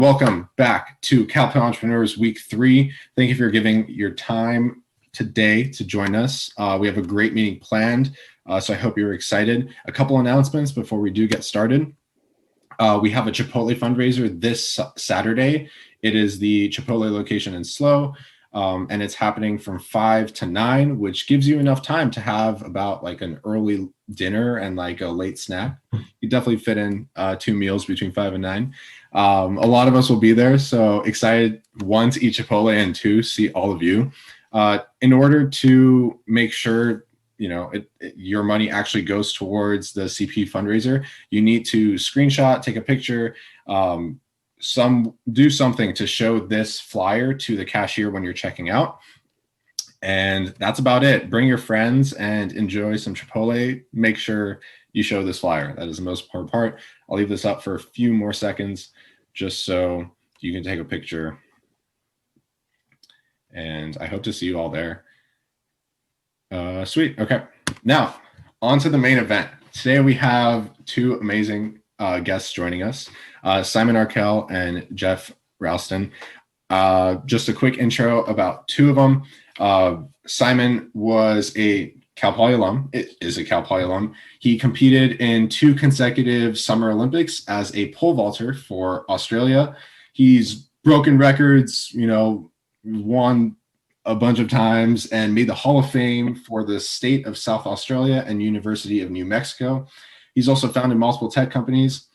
Welcome back to Cal Entrepreneurs Week 3. Thank you for giving your time today to join us. We have a great meeting planned, so I hope you're excited. A couple announcements before we do get started. We have a Chipotle fundraiser this Saturday. It is the Chipotle location in SLO, and it's happening from 5 to 9, which gives you enough time to have about like an early dinner and like a late snack. You definitely fit in 2 meals between 5 and 9. A lot of us will be there, so excited, 1, to eat Chipotle, and 2, see all of you. In order to make sure your money actually goes towards the CPE fundraiser, you need to screenshot, take a picture, do something to show this flyer to the cashier when you're checking out. And that's about it. Bring your friends and enjoy some Chipotle. Make sure you show this flyer. That is the most important part. I'll leave this up for a few more seconds just so you can take a picture. And I hope to see you all there. Sweet. Okay. Now, on to the main event. Today we have 2 amazing guests joining us, Simon Arkell and Geoff Ralston. Just a quick intro about 2 of them. Simon was a Cal Poly alum. It is a Cal Poly alum. He competed in 2 consecutive Summer Olympics as a pole vaulter for Australia. He's broken records, won a bunch of times, and made the Hall of Fame for the state of South Australia and University of New Mexico. He's also founded multiple tech companies.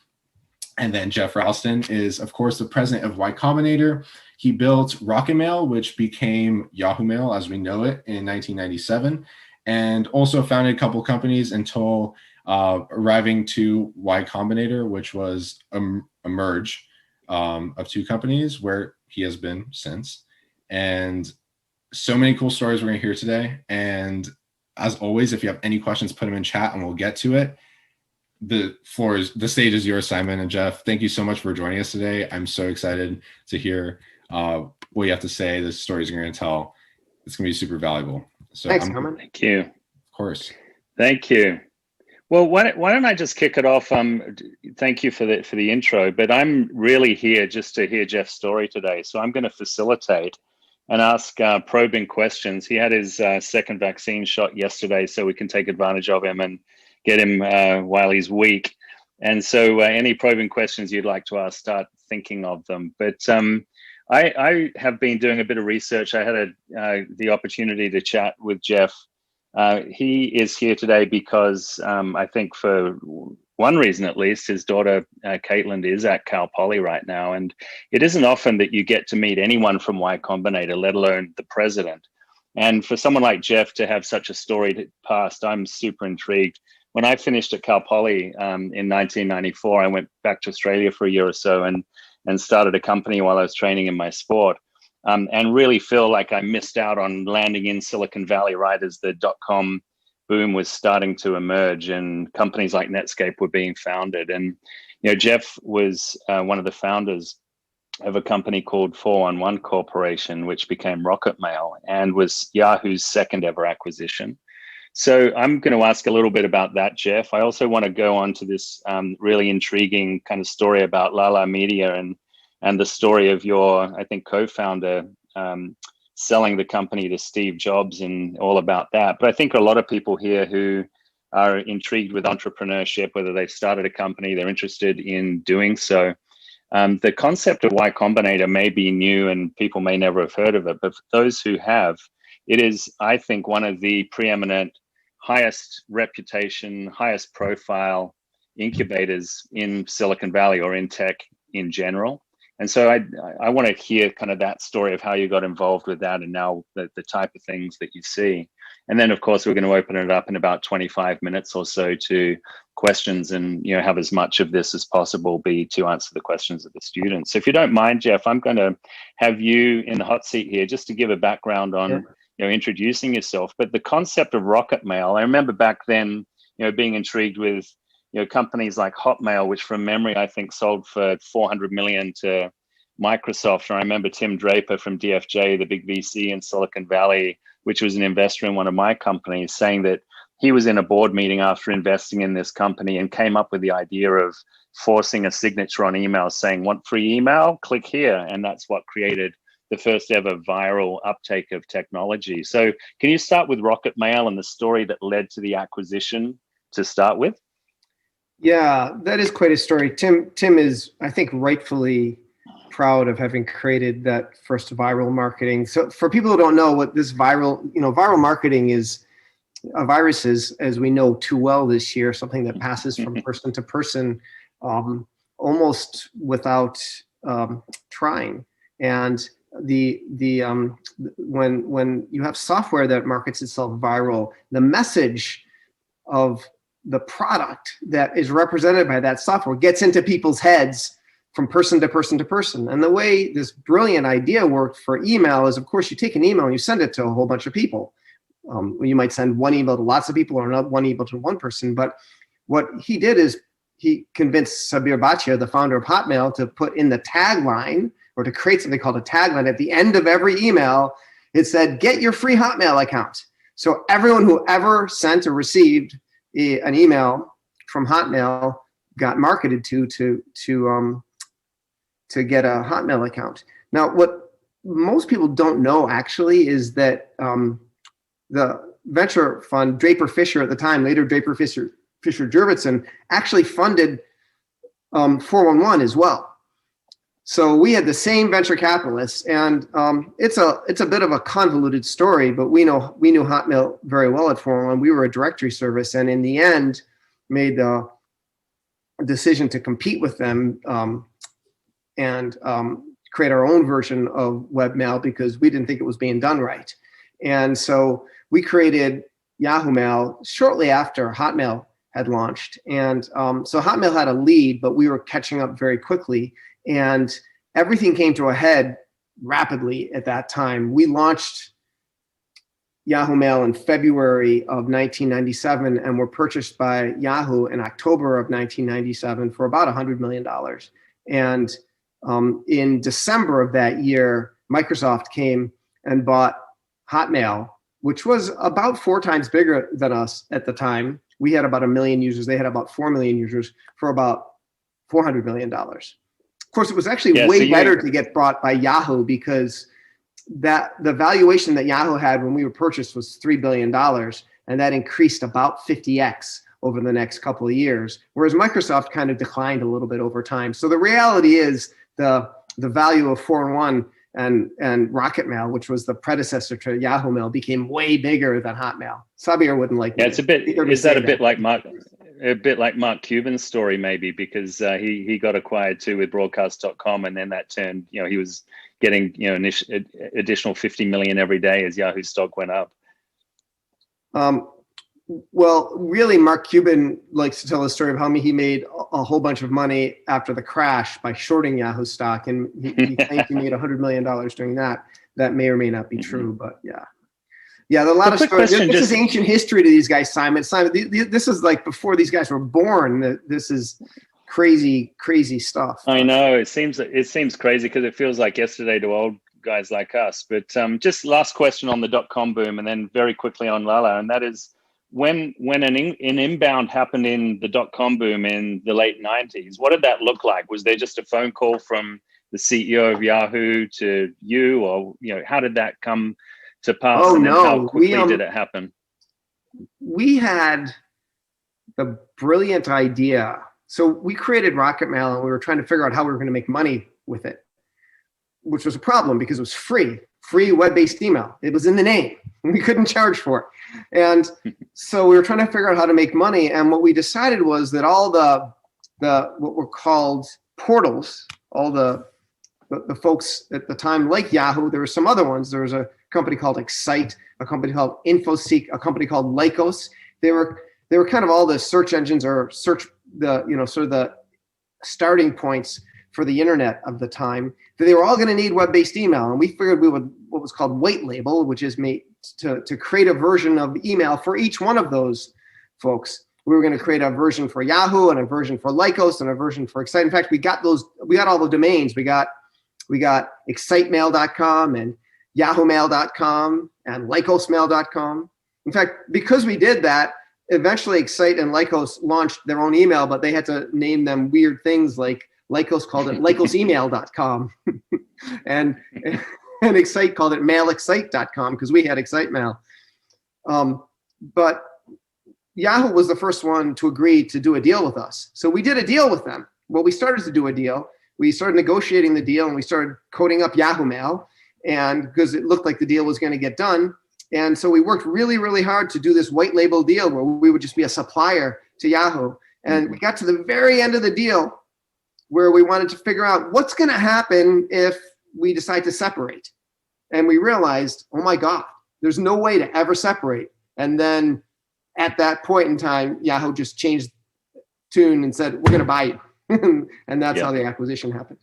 And then Geoff Ralston is, of course, the president of Y-Combinator. He built RocketMail, which became Yahoo Mail as we know it in 1997, and also founded a couple companies until arriving to Y-Combinator, which was a merge of 2 companies where he has been since. And so many cool stories we're going to hear today. And as always, if you have any questions, put them in chat and we'll get to it. The stage is yours, Simon and Geoff. Thank you so much for joining us today. I'm so excited to hear what you have to say, the stories you're going to tell. It's going to be super valuable. So thanks, Simon. Thank you. Of course. Thank you. Well, why don't I just kick it off? Thank you for the intro, but I'm really here just to hear Geoff's story today. So I'm going to facilitate and ask probing questions. He had his 2nd vaccine shot yesterday, so we can take advantage of him and get him while he's weak. And so any probing questions you'd like to ask, start thinking of them. But I have been doing a bit of research. I had the opportunity to chat with Geoff. He is here today because I think for one reason at least, his daughter Caitlin is at Cal Poly right now. And it isn't often that you get to meet anyone from Y-Combinator, let alone the president. And for someone like Geoff to have such a storied past, I'm super intrigued. When I finished at Cal Poly in 1994, I went back to Australia for a year or so and started a company while I was training in my sport, and really feel like I missed out on landing in Silicon Valley right as the .com boom was starting to emerge and companies like Netscape were being founded. And Geoff was one of the founders of a company called 411 Corporation, which became RocketMail and was Yahoo's 2nd ever acquisition. So I'm going to ask a little bit about that, Geoff. I also want to go on to this really intriguing kind of story about Lala Media and the story of your, I think, co-founder selling the company to Steve Jobs and all about that. But I think a lot of people here who are intrigued with entrepreneurship, whether they've started a company, they're interested in doing so. The concept of Y-Combinator may be new and people may never have heard of it, but for those who have, it is, I think, one of the preeminent, highest reputation, highest profile incubators in Silicon Valley or in tech in general. And so I want to hear kind of that story of how you got involved with that and now the type of things that you see. And then, of course, we're going to open it up in about 25 minutes or so to questions and have as much of this as possible be to answer the questions of the students. So if you don't mind, Geoff, I'm going to have you in the hot seat here just to give a background on introducing yourself. But the concept of RocketMail, I remember back then being intrigued with companies like Hotmail, which from memory, I think sold for 400 million to Microsoft. And I remember Tim Draper from DFJ, the big VC in Silicon Valley, which was an investor in one of my companies, saying that he was in a board meeting after investing in this company and came up with the idea of forcing a signature on email saying, want free email? Click here. And that's what created the first ever viral uptake of technology. So can you start with RocketMail and the story that led to the acquisition to start with? Yeah, that is quite a story. Tim is, I think, rightfully proud of having created that first viral marketing. So for people who don't know what this viral marketing is, viruses, as we know too well this year, something that passes from person to person almost without trying. And when you have software that markets itself viral, the message of the product that is represented by that software gets into people's heads from person to person to person. And the way this brilliant idea worked for email is, of course, you take an email and you send it to a whole bunch of people. You might send one email to lots of people or not one email to one person. But what he did is he convinced Sabir Bhatia, the founder of Hotmail, to put in the tagline, or to create something called a tagline at the end of every email. It said, "Get your free Hotmail account." So everyone who ever sent or received an email from Hotmail got marketed to get a Hotmail account. Now, what most people don't know actually is that the venture fund, Draper Fisher at the time, later Draper Fisher Jurvetson, actually funded 411 as well. So we had the same venture capitalists, and it's a bit of a convoluted story, but we knew Hotmail very well at 411. We were a directory service, and in the end, made the decision to compete with them and create our own version of webmail because we didn't think it was being done right. And so we created Yahoo Mail shortly after Hotmail had launched. And so Hotmail had a lead, but we were catching up very quickly. And everything came to a head rapidly at that time. We launched Yahoo Mail in February of 1997 and were purchased by Yahoo in October of 1997 for about $100 million. And in December of that year, Microsoft came and bought Hotmail, which was about 4 times bigger than us at the time. We had about 1 million users. They had about 4 million users for about $400 million. Of course, it was actually way better to get bought by Yahoo because the valuation that Yahoo had when we were purchased was $3 billion, and that increased about 50x over the next couple of years, whereas Microsoft kind of declined a little bit over time. So the reality is the value of 411 and RocketMail, which was the predecessor to Yahoo Mail, became way bigger than Hotmail. Sabir wouldn't like. Yeah, it's a bit. Is that a bit like Mark Cuban's story, maybe, because he got acquired too with Broadcast.com, and then that turned. He was getting additional 50 million every day as Yahoo stock went up. Well, really, Mark Cuban likes to tell the story of how he made a whole bunch of money after the crash by shorting Yahoo stock, and he claimed he made $100 million during that. That may or may not be true, but yeah. Yeah, there are a lot of stories. This is ancient history to these guys, Simon. This is like before these guys were born. This is crazy, crazy stuff. I know. It seems crazy because it feels like yesterday to old guys like us. But just last question on the .com boom, and then very quickly on Lala, and that is when an inbound happened in the .com boom in the late 90s. What did that look like? Was there just a phone call from the CEO of Yahoo to you, or how did that come to pass? Oh, no. How quickly did it happen? We had the brilliant idea. So we created RocketMail, and we were trying to figure out how we were going to make money with it, which was a problem because it was free web-based email. It was in the name. We couldn't charge for it. And so we were trying to figure out how to make money. And what we decided was that all the what were called portals, all the folks at the time, like Yahoo, there were some other ones. There was a company called Excite, a company called InfoSeek, a company called Lycos. They were kind of all the search engines or sort of the starting points for the internet of the time. They were all going to need web-based email, and we figured we would what was called white label, which is made to create a version of email for each one of those folks. We were going to create a version for Yahoo and a version for Lycos and a version for Excite. In fact, we got all the domains. We got excitemail.com and yahoomail.com and lycosmail.com. In fact, because we did that, eventually Excite and Lycos launched their own email, but they had to name them weird things, like Lycos called it lycosemail.com and Excite called it mailexcite.com because we had Excite Mail. But Yahoo was the first one to agree to do a deal with us. So we did a deal with them. Well, we started to do a deal. We started negotiating the deal and we started coding up Yahoo Mail, and because it looked like the deal was going to get done. And so we worked really, really hard to do this white label deal where we would just be a supplier to Yahoo. And we got to the very end of the deal where we wanted to figure out what's going to happen if we decide to separate. And we realized, oh my God, there's no way to ever separate. And then at that point in time, Yahoo just changed tune and said, we're going to buy you. And that's how the acquisition happened.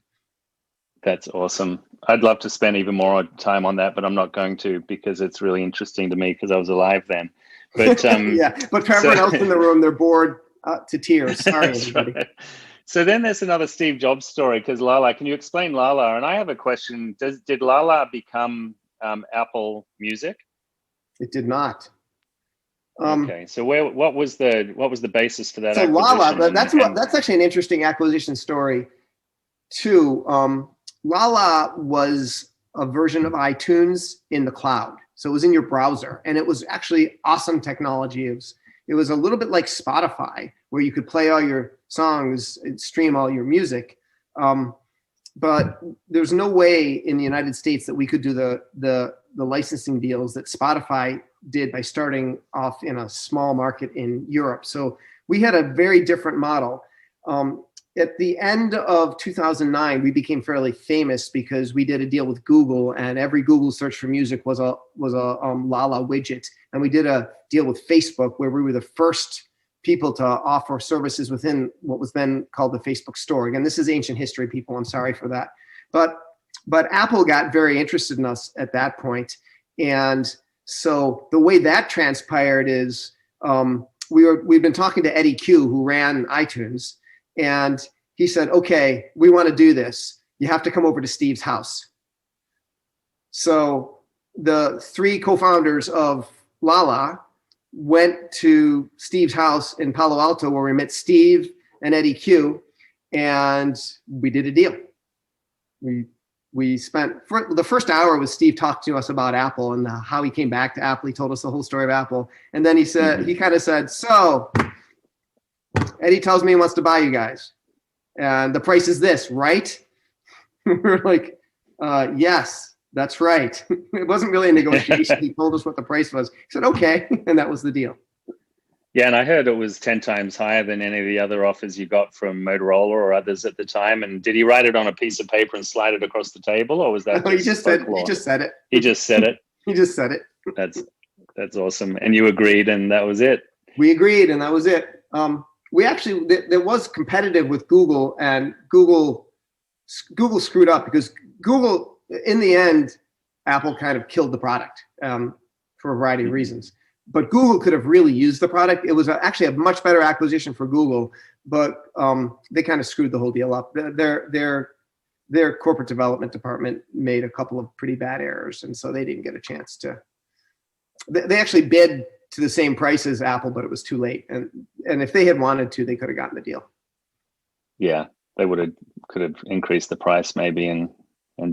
That's awesome. I'd love to spend even more time on that, but I'm not going to because it's really interesting to me because I was alive then. But yeah, but for everyone else in the room, they're bored to tears. Sorry, everybody. Right. So then there's another Steve Jobs story because Lala, can you explain Lala? And I have a question. Did Lala become Apple Music? It did not. Okay, so what was the basis for that? So Lala, that's actually an interesting acquisition story too. Lala was a version of iTunes in the cloud, so it was in your browser, and it was actually awesome technology. It was a little bit like Spotify, where you could play all your songs and stream all your music. But there's no way in the United States that we could do the licensing deals that Spotify did by starting off in a small market in Europe. So we had a very different model. At the end of 2009, we became fairly famous because we did a deal with Google, and every Google search for music was a Lala widget. And we did a deal with Facebook where we were the first people to offer services within what was then called the Facebook store. Again, this is ancient history, people. I'm sorry for that. But Apple got very interested in us at that point. And so the way that transpired is we've been talking to Eddie Q, who ran iTunes, and he said, okay, we want to do this. You have to come over to Steve's house. So the three co-founders of Lala went to Steve's house in Palo Alto where we met Steve and Eddie Q, and we did a deal. We spent the first hour was Steve talked to us about Apple and how he came back to Apple. He told us the whole story of Apple. And then he said, he kind of said, so Eddie tells me he wants to buy you guys. And the price is this, right? We're like, yes, that's right. It wasn't really a negotiation. He told us what the price was. He said, okay. And that was the deal. Yeah, and I heard it was 10 times higher than any of the other offers you got from Motorola or others at the time. And did he write it on a piece of paper and slide it across the table, or was that? No, he just said it. He just said it. He just said it. That's awesome. And you agreed, and that was it. We agreed, and that was it. We actually there was competitive with Google, and Google screwed up because Google, in the end, Apple kind of killed the product for a variety of reasons. But Google could have really used the product. It was actually a much better acquisition for Google, but they kind of screwed the whole deal up. Their corporate development department made a couple of pretty bad errors, and so they didn't get a chance to. They actually bid to the same price as Apple, but it was too late. And if they had wanted to, they could have gotten the deal. Yeah, they could have increased the price maybe and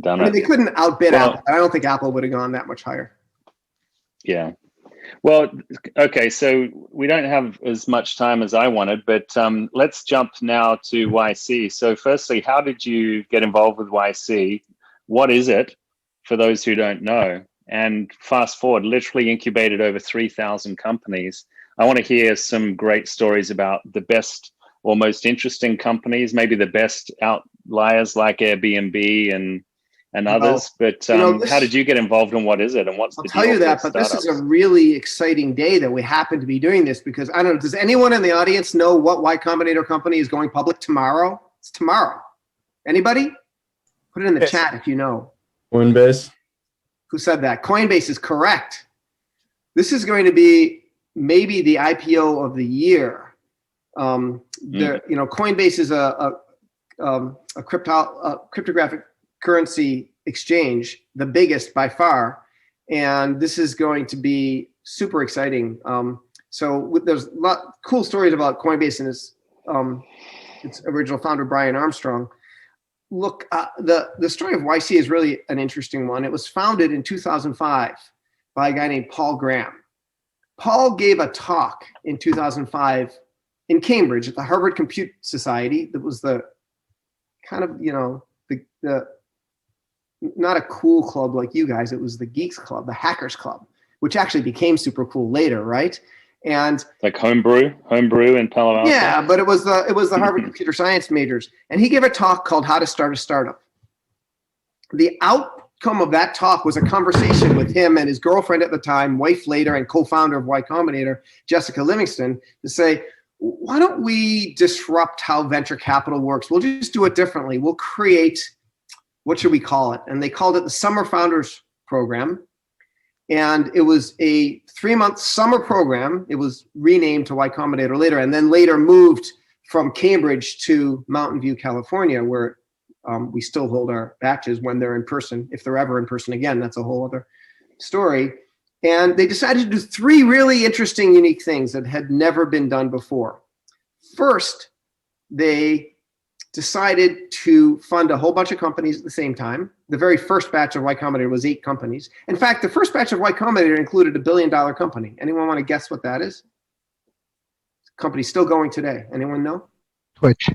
done it. They couldn't outbid Apple. I don't think Apple would have gone that much higher. Yeah. Well, okay, so we don't have as much time as I wanted, but let's jump now to YC. So firstly, how did you get involved with YC? What is it, for those who don't know? And fast forward, literally incubated over 3,000 companies. I want to hear some great stories about the best or most interesting companies, maybe the best outliers like Airbnb and others, but how did you get involved and what is it and what's the deal? I'll tell you that, but this is a really exciting day that we happen to be doing this because I don't know, does anyone in the audience know what Y-Combinator company is going public tomorrow? It's tomorrow. Anybody? Put it in the chat if you know. Coinbase. Who said that? Coinbase is correct. This is going to be maybe the IPO of the year. Coinbase is a cryptographic currency exchange, the biggest by far, and this is going to be super exciting. So there's a lot of cool stories about Coinbase and its original founder, Brian Armstrong. Look, the story of YC is really an interesting one. It was founded in 2005 by a guy named Paul Graham. Paul gave a talk in 2005 in Cambridge at the Harvard Compute Society. That was the kind of, the not a cool club like you guys. It was the Geeks Club, the Hackers Club, which actually became super cool later, right? And like homebrew in Palo Alto. Yeah, but it was the Harvard Computer Science majors, and he gave a talk called "How to Start a Startup." The outcome of that talk was a conversation with him and his girlfriend at the time, wife later, and co-founder of Y-Combinator, Jessica Livingston, to say, why don't we disrupt how venture capital works? We'll just do it differently. We'll create, what should we call it? And they called it the Summer Founders Program. And it was a 3-month summer program. It was renamed to Y-Combinator later, and then later moved from Cambridge to Mountain View, California, where we still hold our batches when they're in person, if they're ever in person again. That's a whole other story. And they decided to do 3 really interesting, unique things that had never been done before. First, they decided to fund a whole bunch of companies at the same time. The very first batch of Y-Combinator was 8 companies. In fact, the first batch of Y-Combinator included $1 billion company. Anyone want to guess what that is? Company's still going today. Anyone know? Twitch.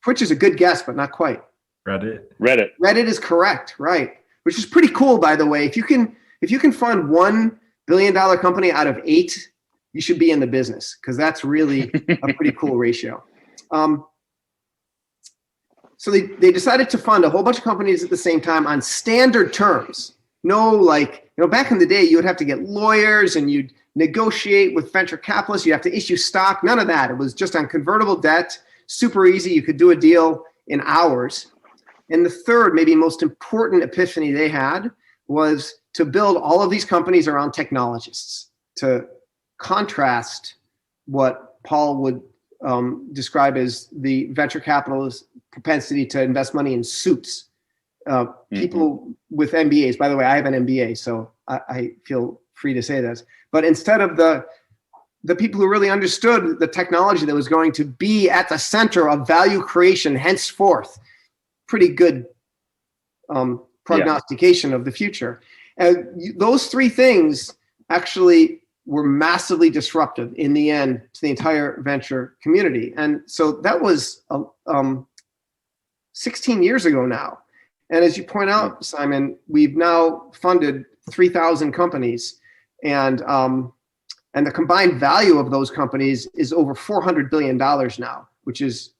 Twitch is a good guess, but not quite. Reddit. Reddit is correct, right? Which is pretty cool, by the way. If you can fund $1 billion company out of 8, you should be in the business, because that's really a pretty cool ratio. So they decided to fund a whole bunch of companies at the same time on standard terms. No, back in the day, you would have to get lawyers and you'd negotiate with venture capitalists. You'd have to issue stock. None of that. It was just on convertible debt, super easy. You could do a deal in hours. And the third, maybe most important epiphany they had was to build all of these companies around technologists, to contrast what Paul would describe as the venture capitalist propensity to invest money in suits. People with MBAs, by the way, I have an MBA, so I feel free to say this. But instead of the people who really understood the technology that was going to be at the center of value creation henceforth, pretty good prognostication of the future. And those 3 things actually were massively disruptive in the end to the entire venture community. And so that was 16 years ago now. And as you point out, Simon, we've now funded 3,000 companies, and the combined value of those companies is over $400 billion now, which is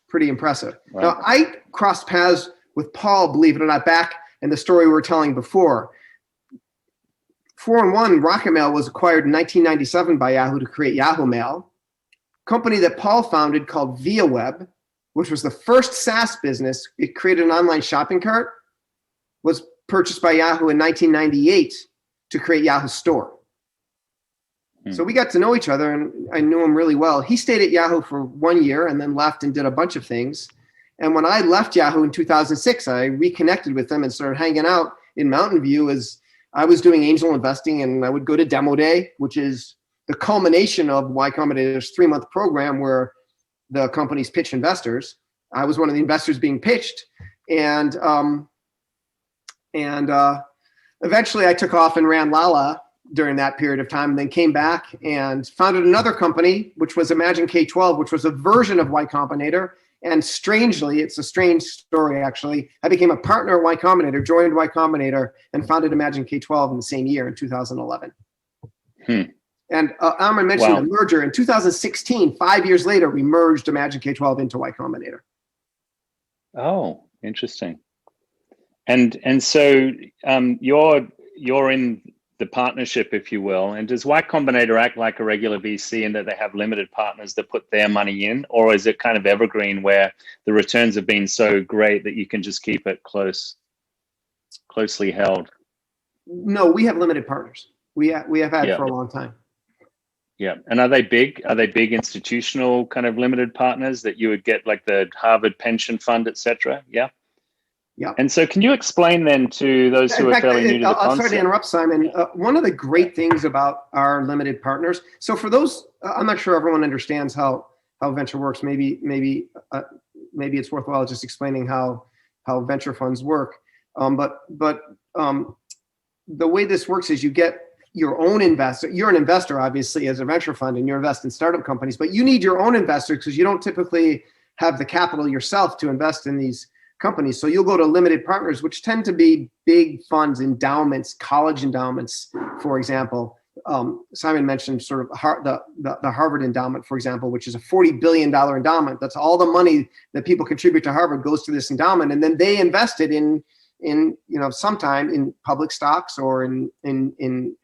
pretty impressive. Wow. Now, I crossed paths with Paul, believe it or not, back in the story we were telling before. 4-in-1 RocketMail was acquired in 1997 by Yahoo to create Yahoo Mail. A company that Paul founded called ViaWeb, which was the first SaaS business. It created an online shopping cart, was purchased by Yahoo in 1998 to create Yahoo Store. So we got to know each other, and I knew him really well. He stayed at Yahoo for 1 year and then left and did a bunch of things. And when I left Yahoo in 2006, I reconnected with him and started hanging out in Mountain View as I was doing angel investing, and I would go to Demo Day, which is the culmination of Y-Combinator's 3-month program where the companies pitch investors. I was one of the investors being pitched, and eventually I took off and ran Lala during that period of time, and then came back and founded another company, which was Imagine K-12, which was a version of Y-Combinator. And strangely, it's a strange story actually, I became a partner at Y-Combinator, joined Y-Combinator, and founded Imagine K-12 in the same year, in 2011. And Armin mentioned the merger. In 2016, 5 years later, we merged Imagine K-12 into Y-Combinator. Oh, interesting. And so you're in the partnership, if you will. And does Y-Combinator act like a regular VC in that they have limited partners that put their money in? Or is it kind of evergreen where the returns have been so great that you can just keep it closely held? No, we have limited partners. We have had for a long time. Yeah. And are they big? Are they big institutional kind of limited partners that you would get, like the Harvard pension fund, et cetera? Yeah. Yeah. And so can you explain then to those who are fairly new to the I'll concept? sorry to interrupt, Simon. One of the great things about our limited partners. So for those, I'm not sure everyone understands how venture works. Maybe it's worthwhile just explaining how venture funds work. But the way this works is you get your own investor. You're an investor, obviously, as a venture fund, and you invest in startup companies. But you need your own investors because you don't typically have the capital yourself to invest in these companies. So you'll go to limited partners, which tend to be big funds, endowments, college endowments, for example. Simon mentioned sort of the Harvard endowment, for example, which is a $40 billion endowment. That's all the money that people contribute to Harvard goes to this endowment, and then they invest it in sometime in public stocks or in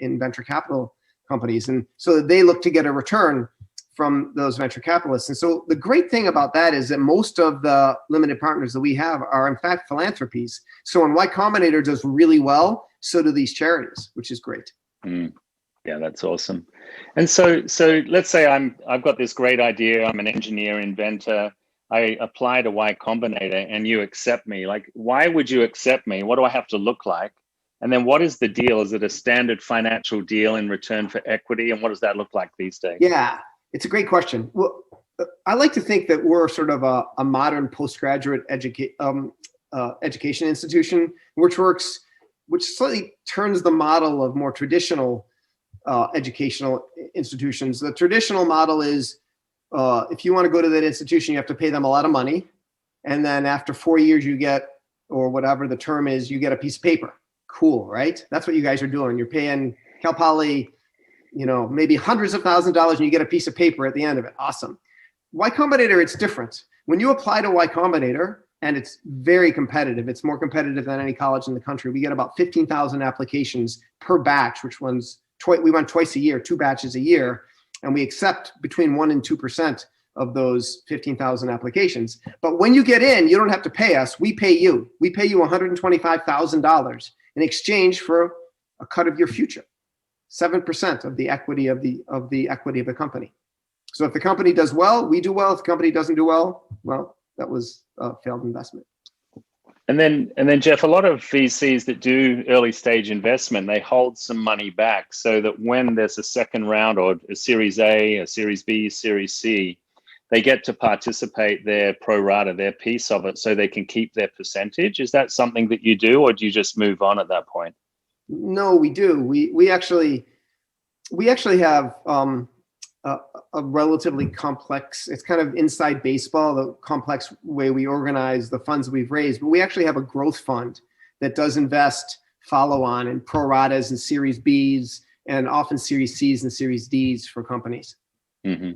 venture capital companies, and so they look to get a return from those venture capitalists. And so the great thing about that is that most of the limited partners that we have are in fact philanthropies. So when Y-Combinator does really well, so do these charities, which is great. Yeah, that's awesome. And so let's say I've got this great idea. I'm an engineer, inventor. I apply to Y-Combinator and you accept me. Like, why would you accept me? What do I have to look like? And then what is the deal? Is it a standard financial deal in return for equity? And what does that look like these days? Yeah, it's a great question. Well, I like to think that we're sort of a modern postgraduate education institution, which slightly turns the model of more traditional educational institutions. The traditional model is if you want to go to that institution, you have to pay them a lot of money. And then after 4 years, you get, or whatever the term is, you get a piece of paper. Cool, right? That's what you guys are doing. You're paying Cal Poly, maybe hundreds of thousands of dollars, and you get a piece of paper at the end of it. Awesome. Y-Combinator, it's different. When you apply to Y-Combinator, and it's very competitive, it's more competitive than any college in the country. We get about 15,000 applications per batch, which we run twice a year, 2 batches a year, and we accept between 1% and 2% of those 15,000 applications. But when you get in, you don't have to pay us. We pay you. We pay you $125,000 in exchange for a cut of your future, 7% of the equity of the company. So if the company does well, we do well. If the company doesn't do well, that was a failed investment. And then Geoff, a lot of VCs that do early stage investment, they hold some money back so that when there's a second round or a Series A, a Series B, Series C, they get to participate their pro rata, their piece of it, so they can keep their percentage. Is that something that you do, or do you just move on at that point? No, we do. We actually have a relatively complex, it's kind of inside baseball, the complex way we organize the funds we've raised, but we actually have a growth fund that does invest follow on and pro ratas and Series Bs and often Series Cs and Series Ds for companies. Mm-hmm.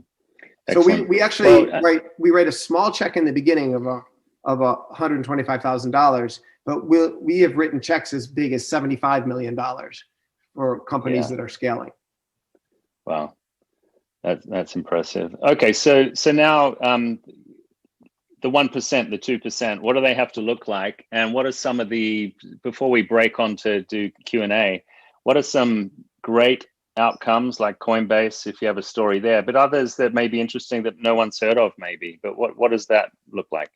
So we actually write a small check in the beginning of $125,000, but we have written checks as big as $75 million for companies that are scaling. Wow. That's impressive. Okay, so now the 1%, the 2%, what do they have to look like? And what are some of before we break on to do Q&A, what are some great outcomes like Coinbase, if you have a story there, but others that may be interesting that no one's heard of maybe, but what does that look like?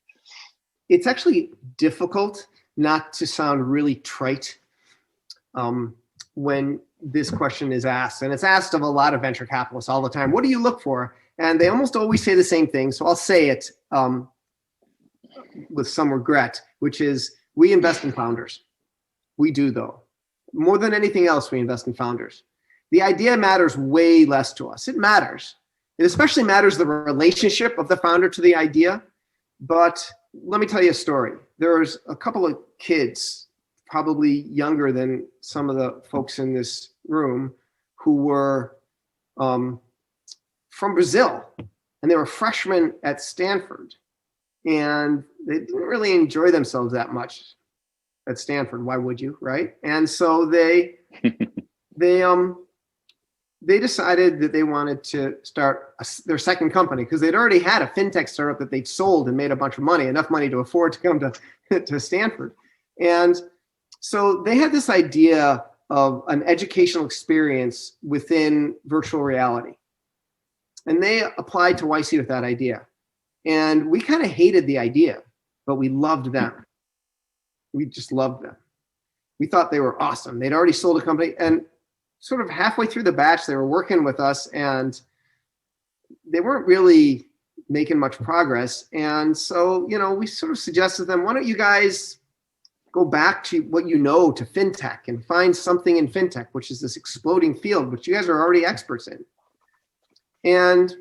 It's actually difficult not to sound really trite when this question is asked, and it's asked of a lot of venture capitalists all the time. What do you look for? And they almost always say the same thing. So I'll say it with some regret, which is we invest in founders. We do, though. More than anything else, we invest in founders. The idea matters way less to us. It matters. It especially matters the relationship of the founder to the idea. But let me tell you a story. There's a couple of kids, probably younger than some of the folks in this room, who were from Brazil, and they were freshmen at Stanford, and they didn't really enjoy themselves that much at Stanford. Why would you, right? And so they decided that they wanted to start their second company because they'd already had a fintech startup that they'd sold and made a bunch of money, enough money to afford to come to Stanford. And so they had this idea of an educational experience within virtual reality. And they applied to YC with that idea. And we kind of hated the idea, but we loved them. we just loved them. We thought they were awesome. They'd already sold a company, and sort of halfway through the batch, they were working with us, and they weren't really making much progress. And so, we sort of suggested to them, why don't you guys go back to what you know, to fintech, and find something in fintech, which is this exploding field, which you guys are already experts in. And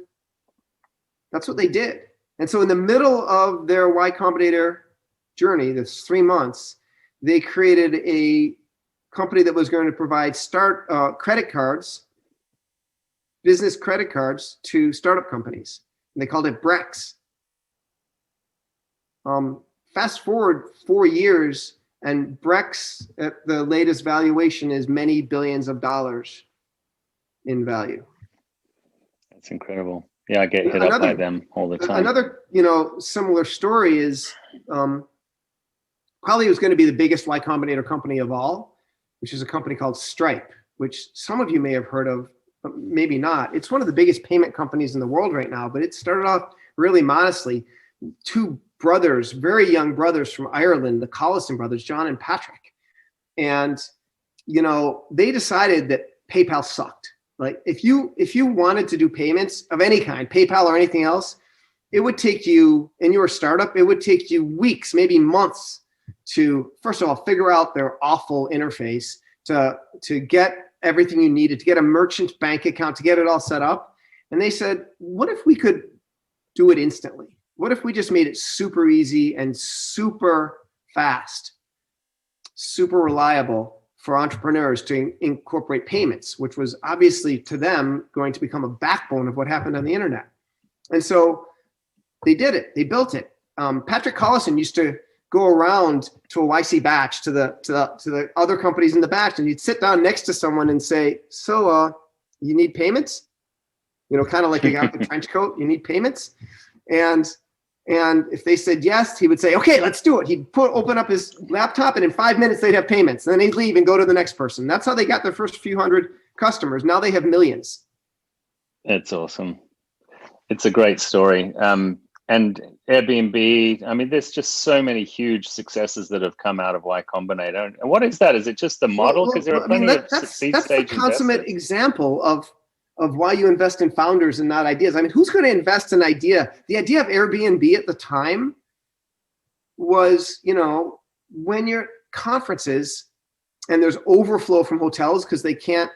that's what they did. And so in the middle of their Y-Combinator journey, this 3 months, they created a company that was going to provide credit cards, business credit cards to startup companies. And they called it Brex. Fast forward 4 years, and Brex at the latest valuation is many billions of dollars in value. That's incredible. Yeah, I get hit up by them all the time. Another, similar story is probably was going to be the biggest Y-Combinator company of all, which is a company called Stripe, which some of you may have heard of, but maybe not. It's one of the biggest payment companies in the world right now, but it started off really modestly. 2 brothers, very young brothers from Ireland, the Collison brothers, John and Patrick. And, they decided that PayPal sucked. Like if you wanted to do payments of any kind, PayPal or anything else, it would take you, in your startup, it would take you weeks, maybe months to, first of all, figure out their awful interface, to get everything you needed, to get a merchant bank account, to get it all set up. And they said, what if we could do it instantly? What if we just made it super easy and super fast, super reliable for entrepreneurs to incorporate payments, which was obviously to them going to become a backbone of what happened on the internet. And so they did it. They built it. Patrick Collison used to go around to a YC batch, to the other companies in the batch, and you'd sit down next to someone and say, "So, you need payments?" Kind of like a guy with a trench coat. You need payments, and if they said yes, he would say, "Okay, let's do it." He'd open up his laptop, and in 5 minutes they'd have payments. And then he'd leave and go to the next person. That's how they got their first few hundred customers. Now they have millions. That's awesome. It's a great story. And Airbnb, there's just so many huge successes that have come out of Y-Combinator. And what is that? Is it just the model? Because there are plenty of seed stage That's the consummate investors. Example of why you invest in founders and not ideas. Who's going to invest in idea? The idea of Airbnb at the time was, when you're at conferences and there's overflow from hotels because they can't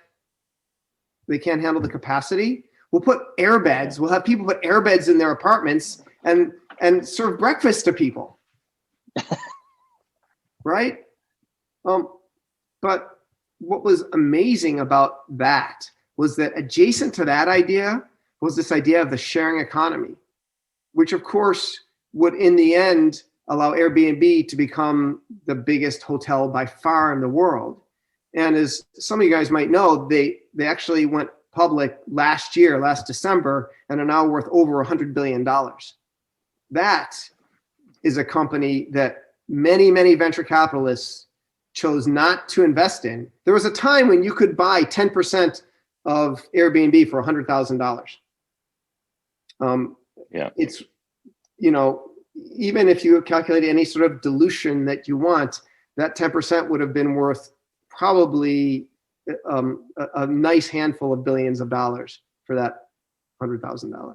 handle the capacity, we'll put airbeds. We'll have people put airbeds in their apartments and serve breakfast to people, right? But what was amazing about that was that adjacent to that idea was this idea of the sharing economy, which of course would in the end allow Airbnb to become the biggest hotel by far in the world. And as some of you guys might know, they actually went public last December, and are now worth over $100 billion. That is a company that many, many venture capitalists chose not to invest in. There was a time when you could buy 10% of Airbnb for $100,000. It's, even if you calculate any sort of dilution that you want, that 10% would have been worth probably a nice handful of billions of dollars for that $100,000.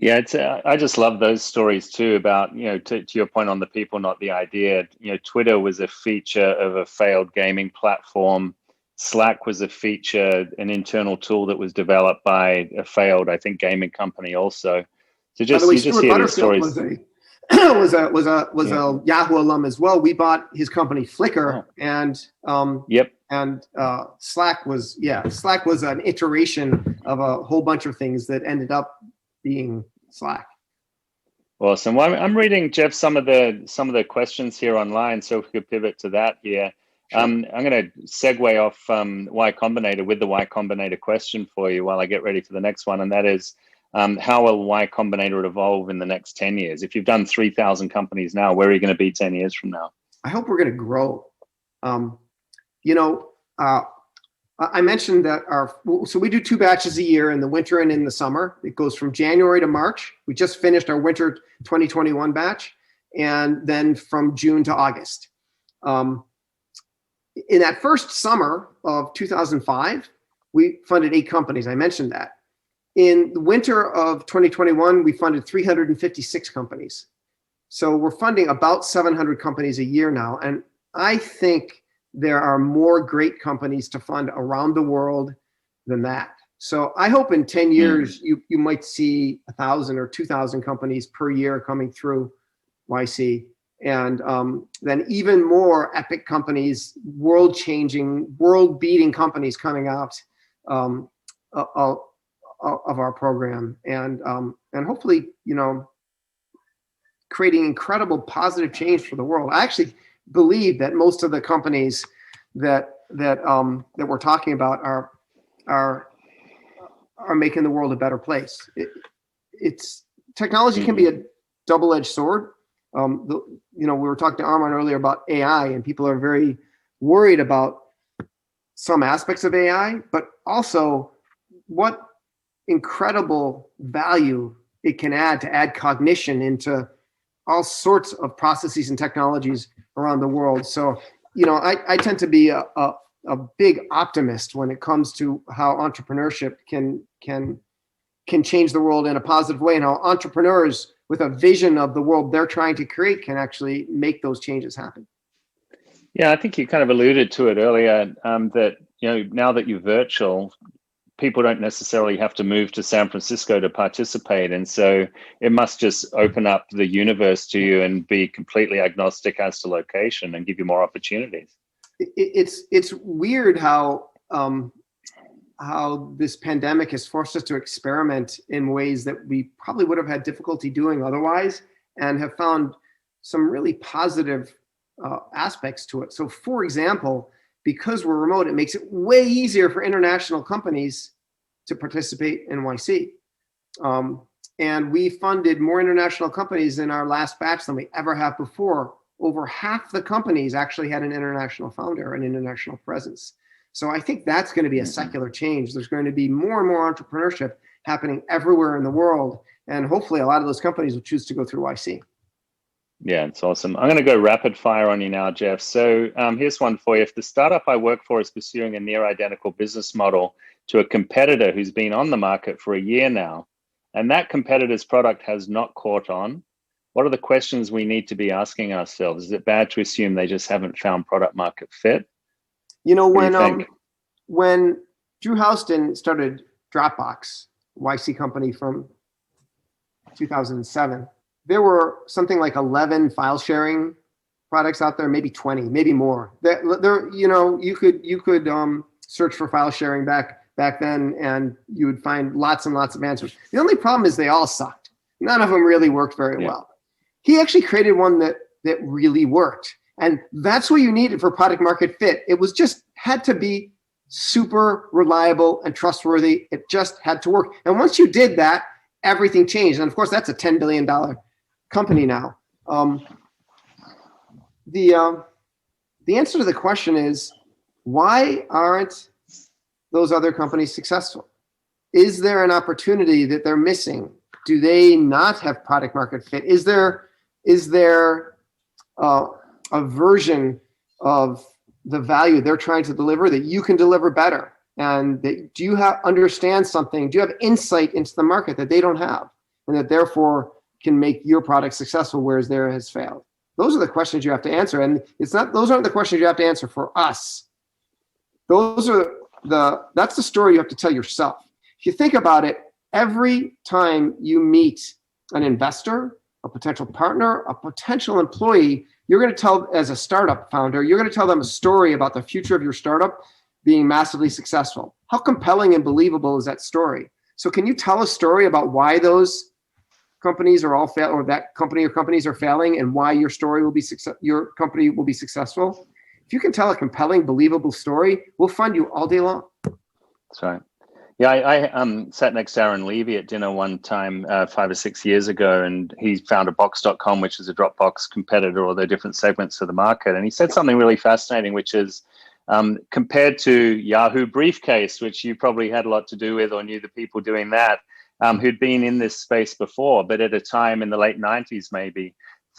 Yeah, it's. I just love those stories too about, to your point on the people, not the idea. Twitter was a feature of a failed gaming platform. Slack was a feature, an internal tool that was developed by a failed, I think, gaming company also. So just you just hear these stories. Was a Yahoo alum as well. We bought his company Flickr, and Slack was an iteration of a whole bunch of things that ended up being Slack. Awesome. Well, I'm reading, Geoff, some of the questions here online, so if we could pivot to that here. Sure. I'm going to segue off Y-Combinator with the Y-Combinator question for you while I get ready for the next one, and that is, how will Y-Combinator evolve in the next 10 years? If you've done 3,000 companies now, where are you going to be 10 years from now? I hope we're going to grow. I mentioned that so we do 2 batches a year in the winter and in the summer. It goes from January to March. We just finished our winter 2021 batch, and then from June to August. In that first summer of 2005, we funded 8 companies. I mentioned that. In the winter of 2021, we funded 356 companies. So we're funding about 700 companies a year now. And I think there are more great companies to fund around the world than that. So I hope in 10 years, you might see 1,000 or 2,000 companies per year coming through YC. And then even more epic companies, world-changing, world-beating companies coming out of our program. And hopefully, creating incredible positive change for the world. I actually believe that most of the companies that we're talking about are making the world a better place. It's technology can be a double-edged sword. We were talking to Armand earlier about AI, and people are very worried about some aspects of AI, but also what incredible value it can add to add cognition into all sorts of processes and technologies around the world. So, I tend to be a big optimist when it comes to how entrepreneurship can change the world in a positive way, and how entrepreneurs with a vision of the world they're trying to create can actually make those changes happen. Yeah, I think you kind of alluded to it earlier, that now that you're virtual, people don't necessarily have to move to San Francisco to participate. And so it must just open up the universe to you and be completely agnostic as to location and give you more opportunities. It's weird how this pandemic has forced us to experiment in ways that we probably would have had difficulty doing otherwise, and have found some really positive aspects to it. So for example, because we're remote, it makes it way easier for international companies to participate in YC. And we funded more international companies in our last batch than we ever have before. Over half the companies actually had an international founder, an international presence. So I think that's going to be a secular change. There's going to be more and more entrepreneurship happening everywhere in the world. And hopefully a lot of those companies will choose to go through YC. Yeah, it's awesome. I'm going to go rapid fire on you now, Geoff. So here's one for you. If the startup I work for is pursuing a near identical business model to a competitor who's been on the market for a year now, and that competitor's product has not caught on, what are the questions we need to be asking ourselves? Is it bad to assume they just haven't found product market fit? When Drew Houston started Dropbox, YC company from 2007, there were something like 11 file sharing products out there, maybe 20, maybe more. You could search for file sharing back then, and you would find lots and lots of answers. The only problem is they all sucked. None of them really worked very well. He actually created one that really worked, and that's what you needed for product market fit. It was just had to be super reliable and trustworthy. It just had to work. And once you did that, everything changed. And of course, that's a $10 billion company now. The answer to the question is, why aren't those other companies successful? Is there an opportunity that they're missing? Do they not have product market fit? Is there a version of the value they're trying to deliver that you can deliver better? And that, do you understand something? Do you have insight into the market that they don't have, and that therefore can make your product successful, whereas theirs has failed? Those are the questions you have to answer. And those aren't the questions you have to answer for us. That's the story you have to tell yourself. If you think about it, every time you meet an investor, a potential partner, a potential employee, you're going to tell, as a startup founder, you're going to tell them a story about the future of your startup being massively successful. How compelling and believable is that story? So can you tell a story about why those companies are all fail, or that company or companies are failing, and why your story will be your company will be successful? If you can tell a compelling, believable story, we'll fund you all day long. That's right. Yeah, I sat next to Aaron Levy at dinner one time 5 or 6 years ago, and he founded Box.com, which is a Dropbox competitor, or the different segments of the market. And he said something really fascinating, which is compared to Yahoo Briefcase, which you probably had a lot to do with or knew the people doing that, who'd been in this space before, but at a time in the late 90s maybe,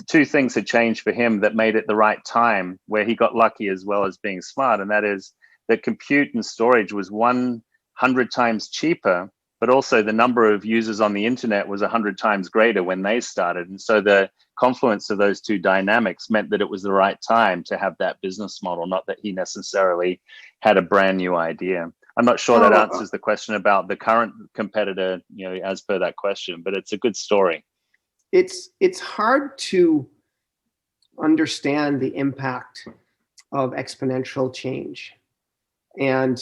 two things had changed for him that made it the right time, where he got lucky as well as being smart. And that is that compute and storage was 100 times cheaper, but also the number of users on the internet was 100 times greater when they started. And so the confluence of those two dynamics meant that it was the right time to have that business model, not that he necessarily had a brand new idea. I'm not sure that answers the question about the current competitor, as per that question, but it's a good story. It's hard to understand the impact of exponential change. And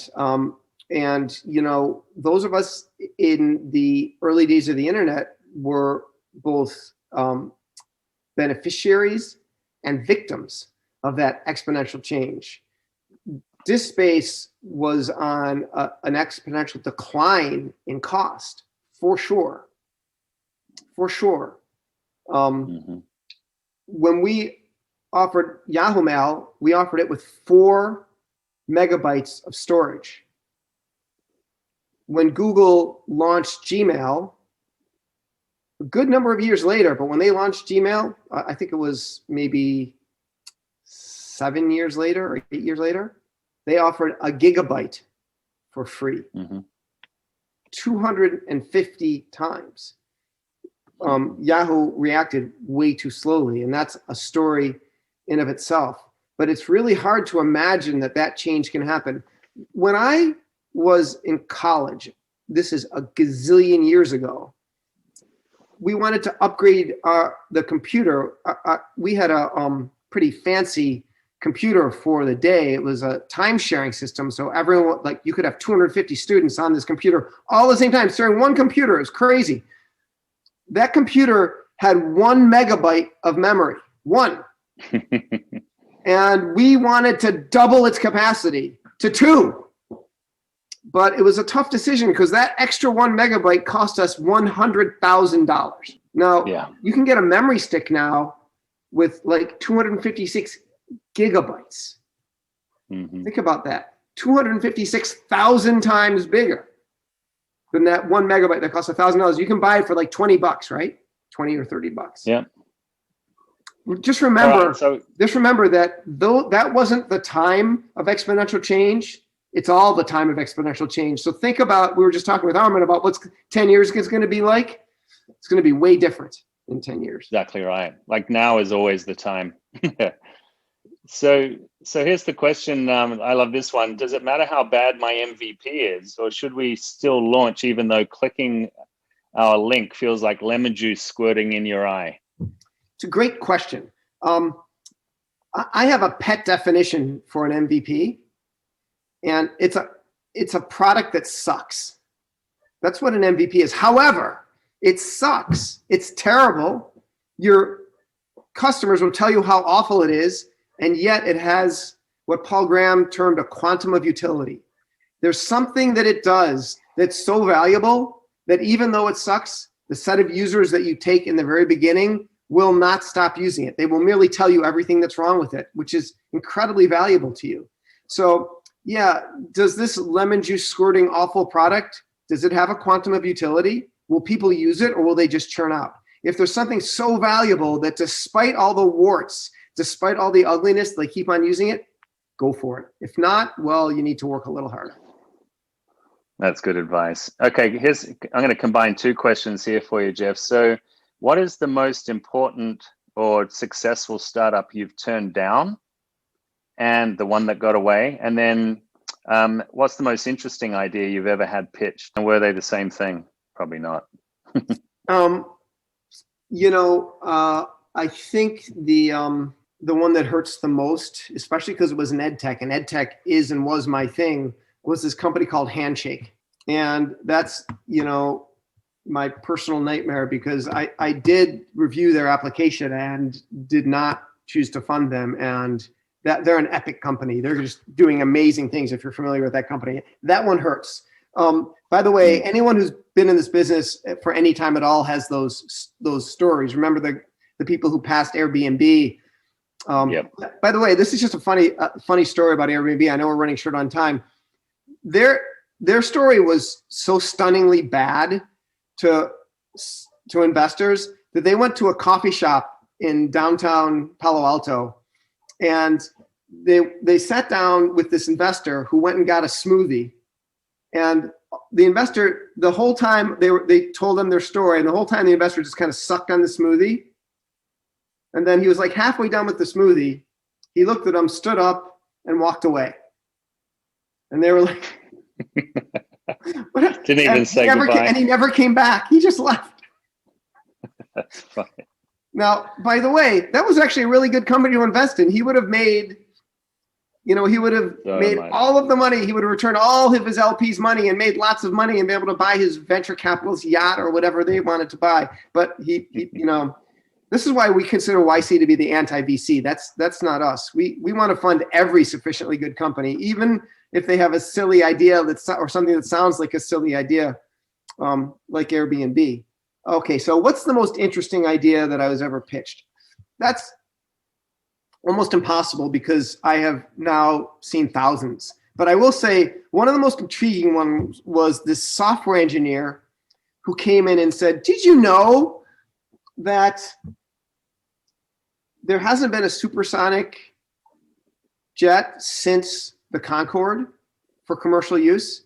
those of us in the early days of the internet were both beneficiaries and victims of that exponential change. Disk space was on an exponential decline in cost, for sure. When we offered Yahoo Mail, we offered it with 4 megabytes of storage. When Google launched Gmail, a good number of years later, but when they launched Gmail, I think it was maybe 7 years later or 8 years later, they offered a gigabyte for free, 250 times. Yahoo reacted way too slowly, and that's a story in of itself. But it's really hard to imagine that change can happen. When I was in college, this is a gazillion years ago, we wanted to upgrade the computer. We had a pretty fancy computer for the day. It was a time sharing system. So everyone, like, you could have 250 students on this computer all at the same time, sharing one computer. It was crazy. That computer had 1 megabyte of memory, one. And we wanted to double its capacity to 2. But it was a tough decision because that extra 1 megabyte cost us $100,000. Now, you can get a memory stick now with like 256 gigabytes. Think about that. 256,000 times bigger than that 1 megabyte that costs $1,000. You can buy it for like $20, right? 20 or $30. Yeah. Just remember, that though that wasn't the time of exponential change, it's all the time of exponential change. So think about, we were just talking with Armin about what's 10 years is going to be like. It's going to be way different in 10 years. Exactly right. Like now is always the time. So here's the question. I love this one. Does it matter how bad my MVP is, or should we still launch even though clicking our link feels like lemon juice squirting in your eye? It's a great question. I have a pet definition for an MVP, and it's a product that sucks. That's what an MVP is. However, it sucks. It's terrible. Your customers will tell you how awful it is, and yet it has what Paul Graham termed a quantum of utility. There's something that it does that's so valuable that even though it sucks, the set of users that you take in the very beginning will not stop using it. They will merely tell you everything that's wrong with it, which is incredibly valuable to you. So yeah, does this lemon juice squirting awful product, does it have a quantum of utility? Will people use it, or will they just churn out? If there's something so valuable that despite all the warts, despite all the ugliness, they keep on using it, go for it. If not, well, you need to work a little harder. That's good advice. Okay, I'm going to combine 2 questions here for you, Geoff. So what is the most important or successful startup you've turned down, and the one that got away? And then what's the most interesting idea you've ever had pitched? And were they the same thing? Probably not. I think the one that hurts the most, especially because it was an ed tech, and ed tech is and was my thing, was this company called Handshake. And that's, my personal nightmare, because I did review their application and did not choose to fund them. And that they're an epic company. They're just doing amazing things. If you're familiar with that company, that one hurts. By the way, anyone who's been in this business for any time at all has those stories. Remember the people who passed Airbnb. Yep. By the way, this is just a funny story about Airbnb. I know we're running short on time. Their story was so stunningly bad to investors that they went to a coffee shop in downtown Palo Alto, and they sat down with this investor who went and got a smoothie, and the investor, the whole time they told them their story, and the whole time the investor just kind of sucked on the smoothie, and then he was like halfway done with the smoothie, he looked at them, stood up, and walked away, and they were like, didn't even say goodbye, and he never came back. He just left. That's funny. Now, by the way, that was actually a really good company to invest in. He would have made, made all of the money. He would have returned all of his LP's money and made lots of money and be able to buy his venture capitalist yacht or whatever they wanted to buy. But he this is why we consider YC to be the anti-VC. That's not us. We want to fund every sufficiently good company, even if they have a silly idea or something that sounds like a silly idea, like Airbnb. Okay, so what's the most interesting idea that I was ever pitched? That's almost impossible because I have now seen thousands. But I will say one of the most intriguing ones was this software engineer who came in and said, did you know that there hasn't been a supersonic jet since the Concorde for commercial use?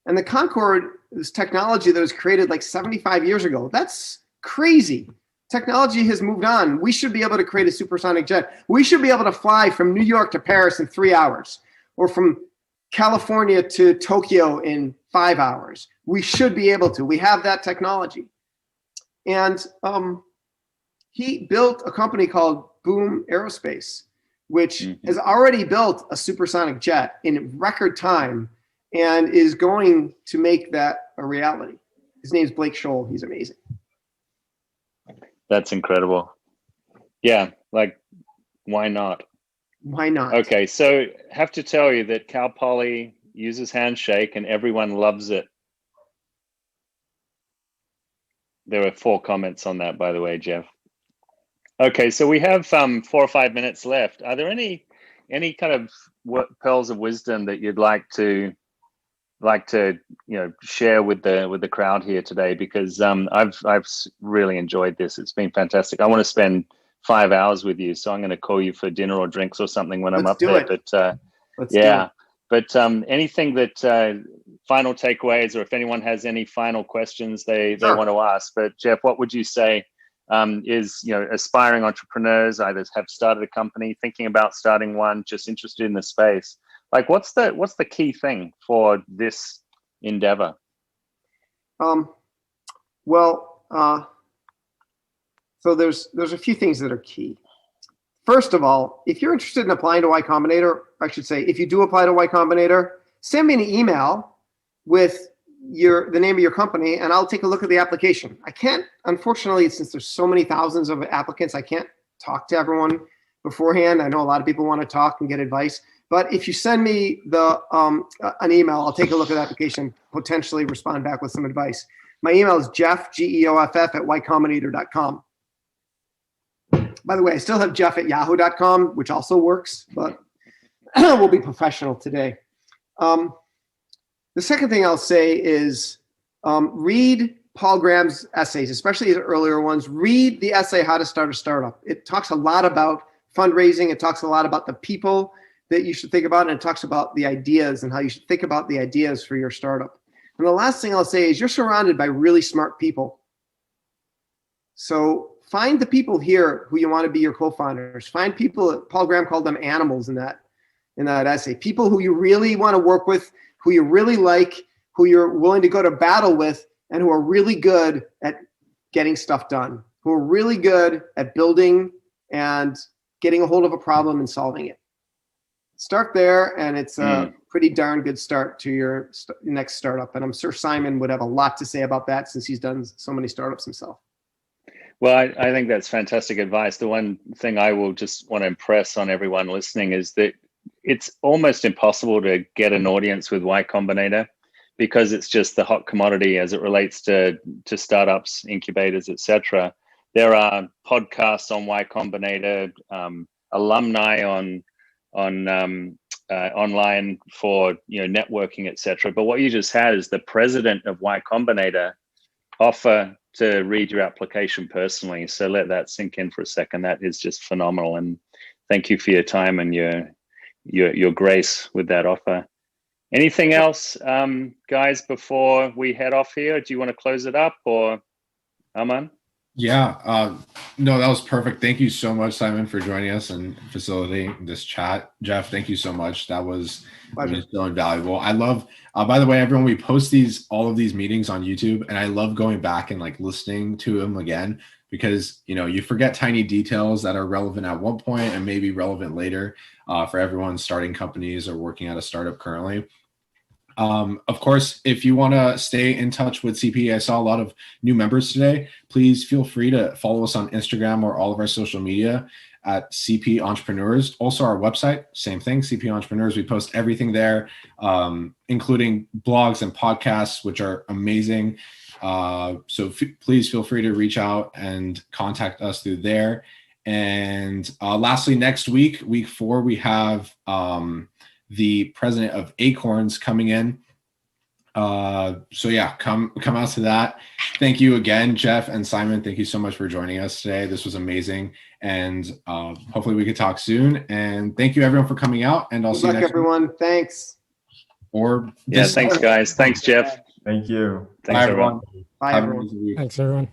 And the Concorde is technology that was created like 75 years ago. That's crazy. Technology has moved on. We should be able to create a supersonic jet. We should be able to fly from New York to Paris in 3 hours, or from California to Tokyo in 5 hours. We should be able to. We have that technology. And he built a company called Boom Aerospace, which has already built a supersonic jet in record time and is going to make that a reality. His name's Blake Scholl. He's amazing. That's incredible. Yeah, like, why not? Why not? Okay, so have to tell you that Cal Poly uses Handshake and everyone loves it. There were 4 comments on that, by the way, Geoff. Okay, so we have 4 or 5 minutes left. Are there any kind of pearls of wisdom that you'd like to share with the crowd here today? Because I've really enjoyed this. It's been fantastic. I want to spend 5 hours with you, so I'm going to call you for dinner or drinks or something when I'm up there. But yeah, but anything that final takeaways, or if anyone has any final questions they want to ask. But Geoff, what would you say is aspiring entrepreneurs either have started a company, thinking about starting one, just interested in the space? Like, what's the key thing for this endeavor? So there's a few things that are key. First of all, if you're interested in applying to Y-Combinator, I should say, if you do apply to Y-Combinator, send me an email with the name of your company, and I'll take a look at the application. I can't, unfortunately, since there's so many thousands of applicants, I can't talk to everyone beforehand. I know a lot of people want to talk and get advice. But if you send me an email, I'll take a look at the application, potentially respond back with some advice. My email is Geoff, Geoff, at YCombinator.com. By the way, I still have Geoff at Yahoo.com, which also works, but we'll be professional today. The second thing I'll say is read Paul Graham's essays, especially his earlier ones. Read the essay, How to Start a Startup. It talks a lot about fundraising. It talks a lot about the people that you should think about, and it talks about the ideas and how you should think about the ideas for your startup. And the last thing I'll say is you're surrounded by really smart people. So find the people here who you want to be your co-founders. Find people, Paul Graham called them animals in that essay. People who you really want to work with, who you really like, who you're willing to go to battle with, and who are really good at getting stuff done, who are really good at building and getting a hold of a problem and solving it. Start there, and it's a pretty darn good start to your next startup. And I'm sure Simon would have a lot to say about that since he's done so many startups himself. Well, I think that's fantastic advice. The one thing I will just want to impress on everyone listening is that it's almost impossible to get an audience with Y-Combinator because it's just the hot commodity as it relates to startups, incubators, etc. There are podcasts on Y-Combinator, alumni on online for networking, etc. But what you just had is the president of Y-Combinator offer to read your application personally. So let that sink in for a second. That is just phenomenal. And thank you for your time and your grace with that offer. Anything else, guys, before we head off here? Do you want to close it up, or Aman? Yeah, no, that was perfect. Thank you so much, Simon, for joining us and facilitating this chat. Jeff, thank you so much. That was so invaluable. I love, by the way, everyone, we post all of these meetings on YouTube, and I love going back and like listening to them again, because, you know, you forget tiny details that are relevant at one point and maybe relevant later for everyone starting companies or working at a startup currently. Of course, if you want to stay in touch with CPE, I saw a lot of new members today. Please feel free to follow us on Instagram or all of our social media at CPE Entrepreneurs. Also, our website, same thing, CPE Entrepreneurs. We post everything there, including blogs and podcasts, which are amazing. So please feel free to reach out and contact us through there. And lastly, next week, week 4, we have the president of Acorns coming in. So yeah, come out to that. Thank you again, Jeff and Simon. Thank you so much for joining us today. This was amazing. And hopefully we could talk soon. And thank you everyone for coming out. And I'll see you next everyone. Week. Thanks. Or yeah, thanks guys. Thanks, Jeff. Thank you. Thanks, Bye, everyone. Bye, everyone. Thanks, everyone.